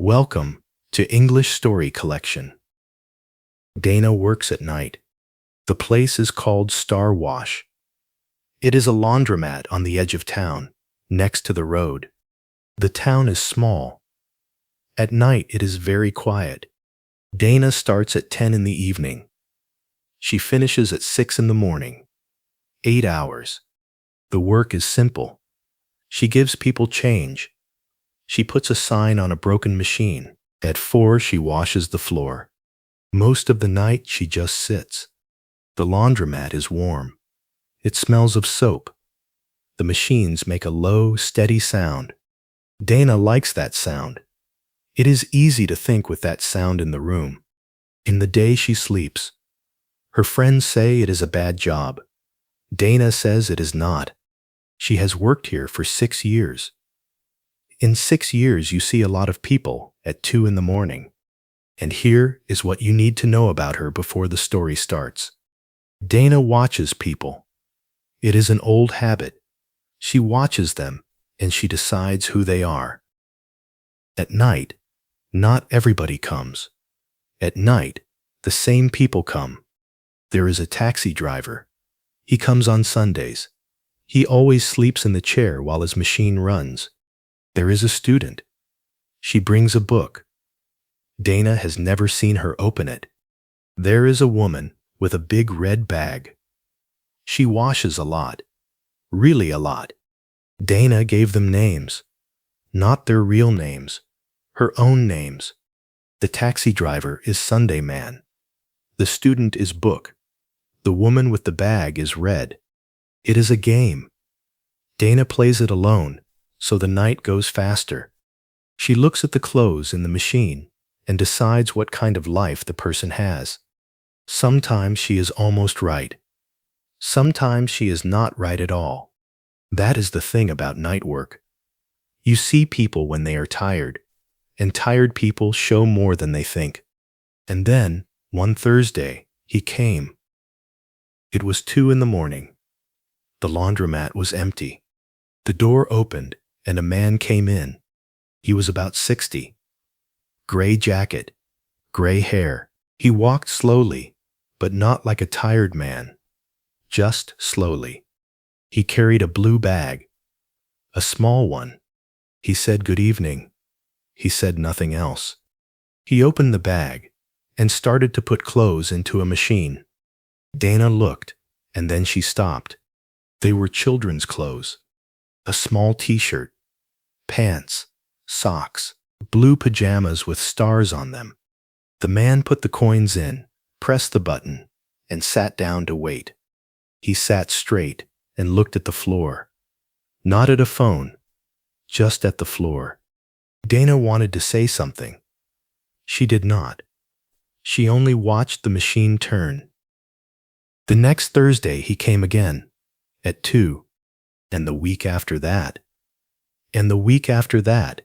Welcome to English Story Collection. Dana works at night. The place is called Star Wash. It is a laundromat on the edge of town, next to the road. The town is small. At night it is very quiet. Dana starts at 10 in the evening. She finishes at 6 in the morning. 8 hours. The work is simple. She gives people change. She puts a sign on a broken machine. At 4 she washes the floor. Most of the night she just sits. The laundromat is warm. It smells of soap. The machines make a low, steady sound. Dana likes that sound. It is easy to think with that sound in the room. In the day she sleeps. Her friends say it is a bad job. Dana says it is not. She has worked here for 6 years. In 6 years you see a lot of people at 2 in the morning. And here is what you need to know about her before the story starts. Dana watches people. It is an old habit. She watches them and she decides who they are. At night, not everybody comes. At night, the same people come. There is a taxi driver. He comes on Sundays. He always sleeps in the chair while his machine runs. There is a student. She brings a book. Dana has never seen her open it. There is a woman with a big red bag. She washes a lot. Really a lot. Dana gave them names. Not their real names. Her own names. The taxi driver is Sunday Man. The student is Book. The woman with the bag is Red. It is a game. Dana plays it alone, so the night goes faster. She looks at the clothes in the machine and decides what kind of life the person has. Sometimes she is almost right. Sometimes she is not right at all. That is the thing about night work. You see people when they are tired, and tired people show more than they think. And then, one Thursday, he came. It was 2 in the morning. The laundromat was empty. The door opened, and a man came in. He was about 60. Gray jacket, gray hair. He walked slowly, but not like a tired man. Just slowly. He carried a blue bag, a small one. He said good evening. He said nothing else. He opened the bag and started to put clothes into a machine. Dana looked, and then she stopped. They were children's clothes. A small t-shirt, pants, socks, blue pajamas with stars on them. The man put the coins in, pressed the button, and sat down to wait. He sat straight and looked at the floor. Not at a phone, just at the floor. Dana wanted to say something. She did not. She only watched the machine turn. The next Thursday he came again, at 2, and the week after that, and the week after that,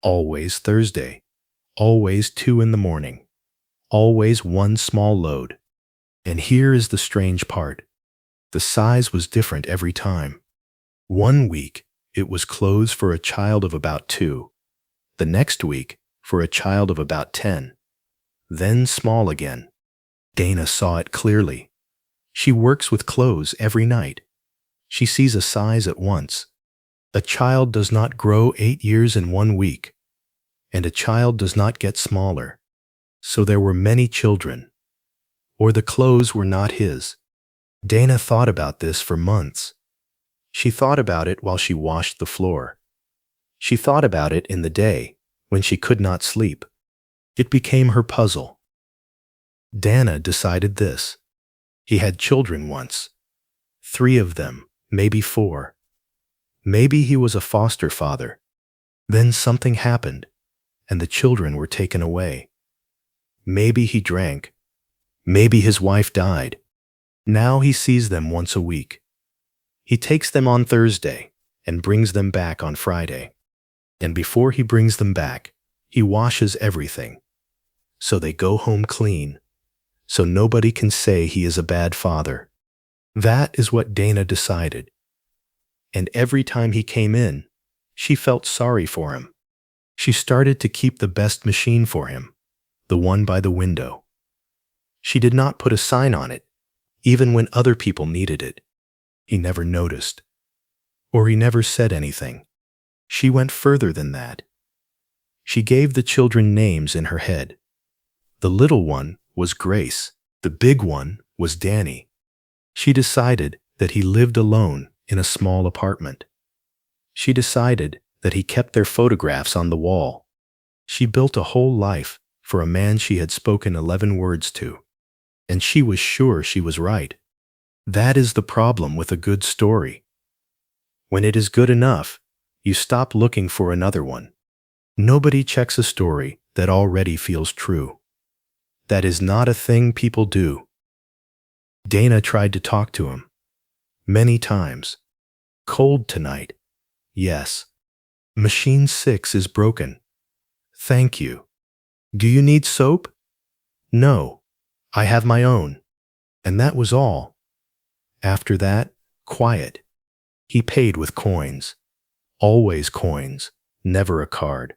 always Thursday, always 2 in the morning, always one small load. And here is the strange part. The size was different every time. One week, it was clothes for a child of about 2. The next week, for a child of about 10. Then small again. Dana saw it clearly. She works with clothes every night. She sees a size at once. A child does not grow 8 years in 1 week, and a child does not get smaller. So there were many children, or the clothes were not his. Dana thought about this for months. She thought about it while she washed the floor. She thought about it in the day when she could not sleep. It became her puzzle. Dana decided this. He had children once. 3 of them, maybe 4. Maybe he was a foster father. Then something happened, and the children were taken away. Maybe he drank. Maybe his wife died. Now he sees them once a week. He takes them on Thursday and brings them back on Friday. And before he brings them back, he washes everything. So they go home clean. So nobody can say he is a bad father. That is what Dana decided. And every time he came in, she felt sorry for him. She started to keep the best machine for him, the one by the window. She did not put a sign on it, even when other people needed it. He never noticed, or he never said anything. She went further than that. She gave the children names in her head. The little one was Grace. The big one was Danny. She decided that he lived alone in a small apartment. She decided that he kept their photographs on the wall. She built a whole life for a man she had spoken 11 words to. And she was sure she was right. That is the problem with a good story. When it is good enough, you stop looking for another one. Nobody checks a story that already feels true. That is not a thing people do. Dana tried to talk to him. Many times. Cold tonight. Yes. Machine 6 is broken. Thank you. Do you need soap? No. I have my own. And that was all. After that, quiet. He paid with coins. Always coins, never a card.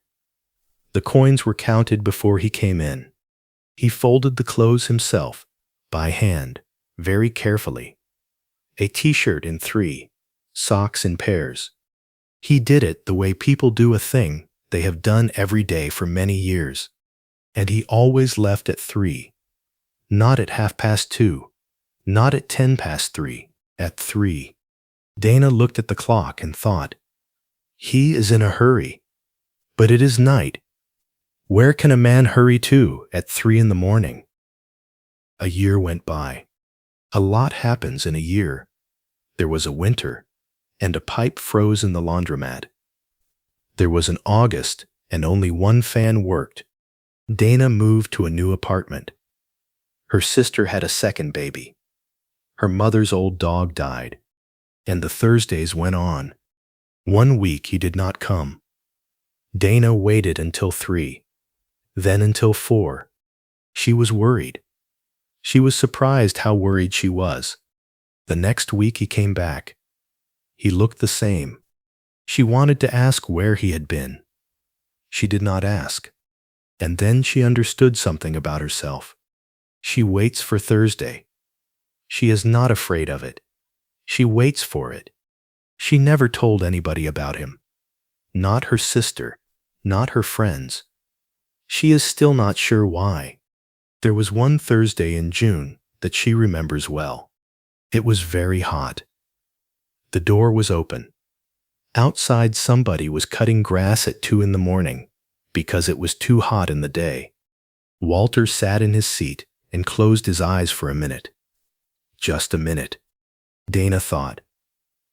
The coins were counted before he came in. He folded the clothes himself, by hand, very carefully. A t-shirt in 3, socks in pairs. He did it the way people do a thing they have done every day for many years. And he always left at 3. Not at 2:30. Not at 3:10. At 3. Dana looked at the clock and thought, he is in a hurry. But it is night. Where can a man hurry to at 3 in the morning? A year went by. A lot happens in a year. There was a winter, and a pipe froze in the laundromat. There was an August, and only one fan worked. Dana moved to a new apartment. Her sister had a second baby. Her mother's old dog died. And the Thursdays went on. 1 week he did not come. Dana waited until 3, then until 4. She was worried. She was surprised how worried she was. The next week he came back. He looked the same. She wanted to ask where he had been. She did not ask. And then she understood something about herself. She waits for Thursday. She is not afraid of it. She waits for it. She never told anybody about him. Not her sister, not her friends. She is still not sure why. There was one Thursday in June that she remembers well. It was very hot. The door was open. Outside somebody was cutting grass at 2 in the morning because it was too hot in the day. Walter sat in his seat and closed his eyes for a minute. Just a minute. Dana thought,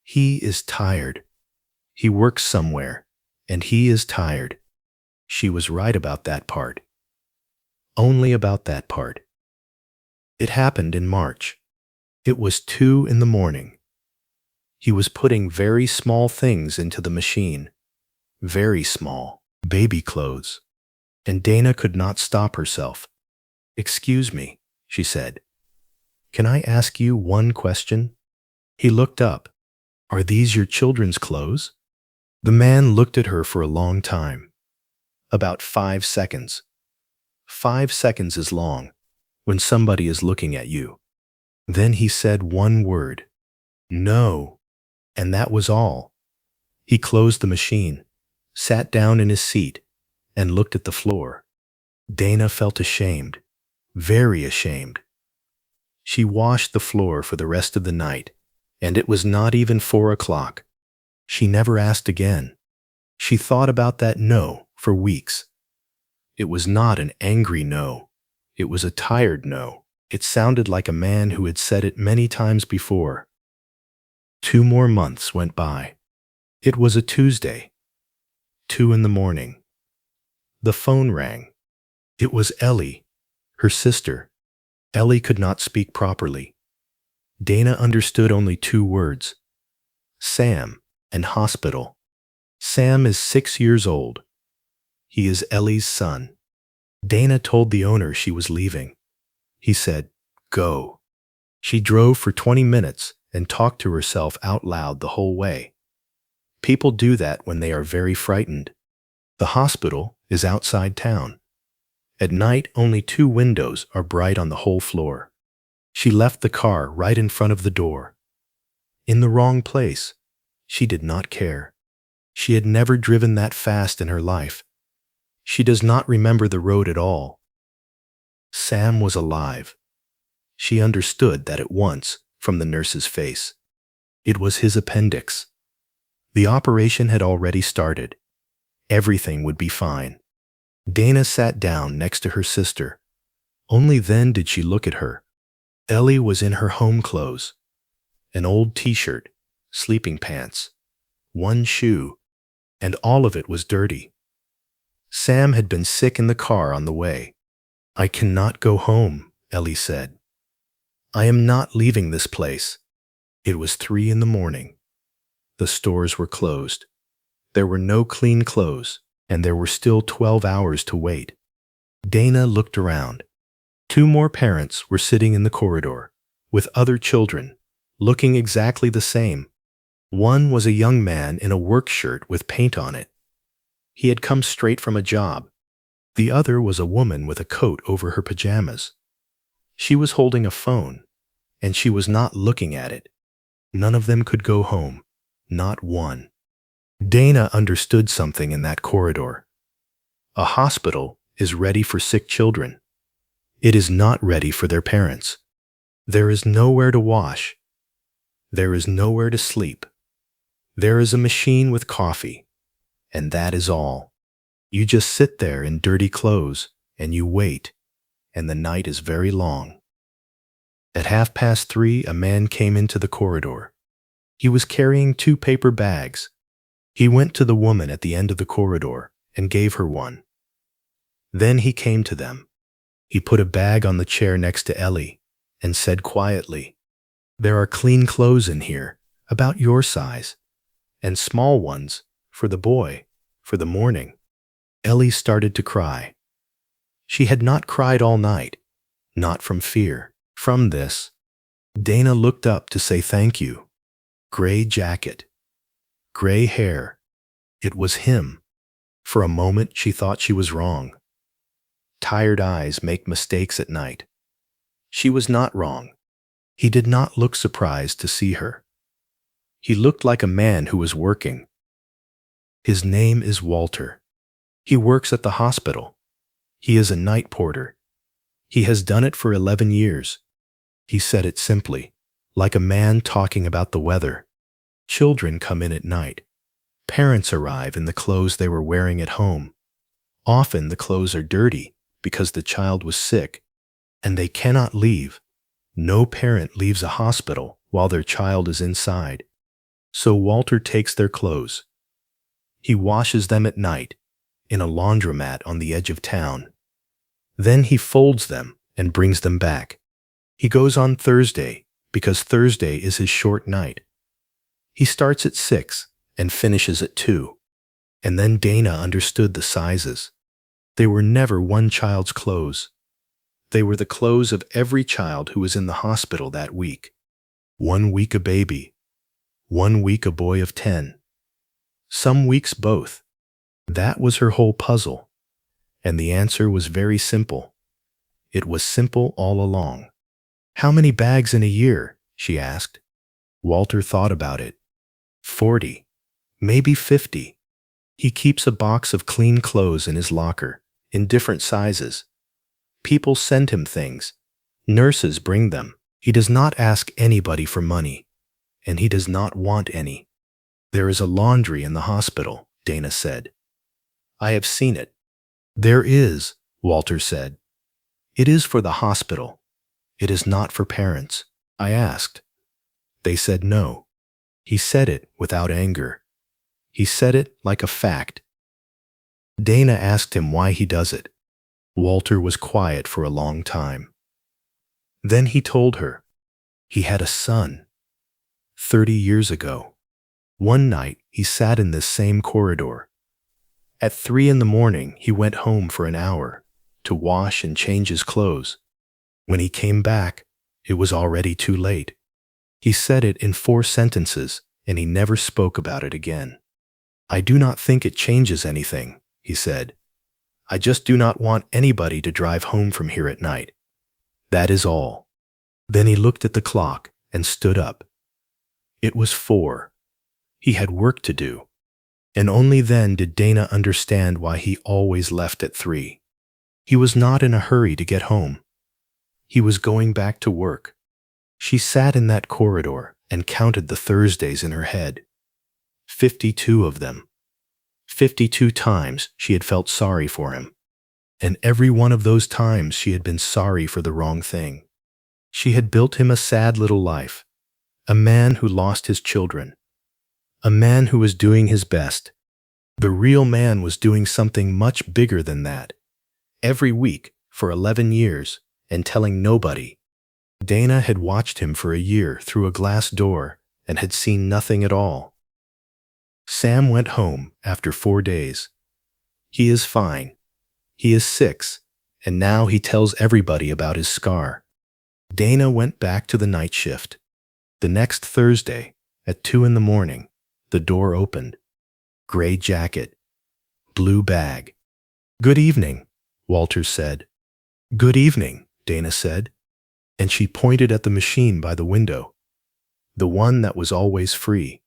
he is tired. He works somewhere, and he is tired. She was right about that part. Only about that part. It happened in March. It was 2 in the morning. He was putting very small things into the machine. Very small. Baby clothes. And Dana could not stop herself. Excuse me, she said. Can I ask you one question? He looked up. Are these your children's clothes? The man looked at her for a long time. About 5 seconds. 5 seconds is long when somebody is looking at you. Then he said one word. No. And that was all. He closed the machine, sat down in his seat, and looked at the floor. Dana felt ashamed. Very ashamed. She washed the floor for the rest of the night, and it was not even 4 o'clock. She never asked again. She thought about that no for weeks. It was not an angry no. It was a tired no. It sounded like a man who had said it many times before. 2 more months went by. It was a Tuesday. 2 in the morning. The phone rang. It was Ellie, her sister. Ellie could not speak properly. Dana understood only 2 words. Sam and hospital. Sam is 6 years old. He is Ellie's son. Dana told the owner she was leaving. He said, go. She drove for 20 minutes and talked to herself out loud the whole way. People do that when they are very frightened. The hospital is outside town. At night, only 2 windows are bright on the whole floor. She left the car right in front of the door. In the wrong place. She did not care. She had never driven that fast in her life. She does not remember the road at all. Sam was alive. She understood that at once from the nurse's face. It was his appendix. The operation had already started. Everything would be fine. Dana sat down next to her sister. Only then did she look at her. Ellie was in her home clothes. An old t-shirt, sleeping pants, 1 shoe, and all of it was dirty. Sam had been sick in the car on the way. "I cannot go home," Ellie said. "I am not leaving this place." It was 3 in the morning. The stores were closed. There were no clean clothes, and there were still 12 hours to wait. Dana looked around. 2 more parents were sitting in the corridor, with other children, looking exactly the same. One was a young man in a work shirt with paint on it. He had come straight from a job. The other was a woman with a coat over her pajamas. She was holding a phone, and she was not looking at it. None of them could go home, not one. Dana understood something in that corridor. A hospital is ready for sick children. It is not ready for their parents. There is nowhere to wash. There is nowhere to sleep. There is a machine with coffee, and that is all. You just sit there in dirty clothes, and you wait, and the night is very long. At 3:30, a man came into the corridor. He was carrying 2 paper bags. He went to the woman at the end of the corridor and gave her one. Then he came to them. He put a bag on the chair next to Ellie and said quietly, "There are clean clothes in here, about your size, and small ones for the boy, for the morning." Ellie started to cry. She had not cried all night, not from fear. From this, Dana looked up to say thank you. Gray jacket, gray hair. It was him. For a moment she thought she was wrong. Tired eyes make mistakes at night. She was not wrong. He did not look surprised to see her. He looked like a man who was working. His name is Walter. He works at the hospital. He is a night porter. He has done it for 11 years. He said it simply, like a man talking about the weather. Children come in at night. Parents arrive in the clothes they were wearing at home. Often the clothes are dirty because the child was sick, and they cannot leave. No parent leaves a hospital while their child is inside. So Walter takes their clothes. He washes them at night in a laundromat on the edge of town. Then he folds them and brings them back. He goes on Thursday because Thursday is his short night. He starts at 6 and finishes at 2. And then Dana understood the sizes. They were never one child's clothes. They were the clothes of every child who was in the hospital that week. 1 week a baby. 1 week a boy of 10. Some weeks both. That was her whole puzzle. And the answer was very simple. It was simple all along. "How many bags in a year?" she asked. Walter thought about it. 40, maybe 50. He keeps a box of clean clothes in his locker, in different sizes. People send him things. Nurses bring them. He does not ask anybody for money, and he does not want any. "There is a laundry in the hospital," Dana said. "I have seen it." "There is," Walter said. "It is for the hospital. It is not for parents." I asked. They said no. He said it without anger. He said it like a fact. Dana asked him why he does it. Walter was quiet for a long time. Then he told her. He had a son. 30 years ago. One night he sat in this same corridor. At 3 in the morning he went home for an hour to wash and change his clothes. When he came back, it was already too late. He said it in 4 sentences, and he never spoke about it again. "I do not think it changes anything," he said. I just do not want anybody to drive home from here at night. That is all. Then he looked at the clock and stood up. It was 4. He had work to do. And only then did Dana understand why he always left at 3. He was not in a hurry to get home. He was going back to work. She sat in that corridor and counted the Thursdays in her head. 52 of them. 52 times she had felt sorry for him. And every one of those times she had been sorry for the wrong thing. She had built him a sad little life, a man who lost his children, a man who was doing his best. The real man was doing something much bigger than that. Every week, for 11 years, and telling nobody. Dana had watched him for a year through a glass door and had seen nothing at all. Sam went home after 4 days. He is fine. He is 6, and now he tells everybody about his scar. Dana went back to the night shift. The next Thursday, at 2 in the morning, the door opened. Gray jacket. Blue bag. Good evening, Walters said. Good evening, Dana said, and she pointed at the machine by the window, the one that was always free.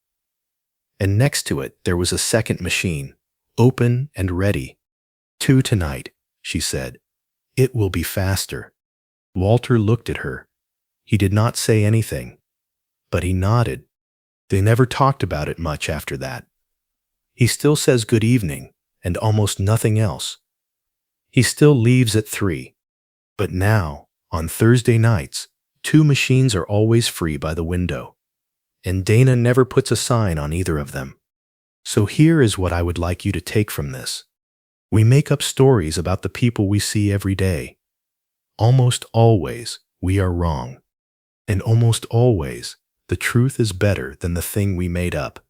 And next to it there was a second machine, open and ready. 2 tonight, she said. It will be faster. Walter looked at her. He did not say anything, but he nodded. They never talked about it much after that. He still says good evening and almost nothing else. He still leaves at 3. But now, on Thursday nights, 2 machines are always free by the window. And Dana never puts a sign on either of them. So here is what I would like you to take from this. We make up stories about the people we see every day. Almost always, we are wrong. And almost always, the truth is better than the thing we made up.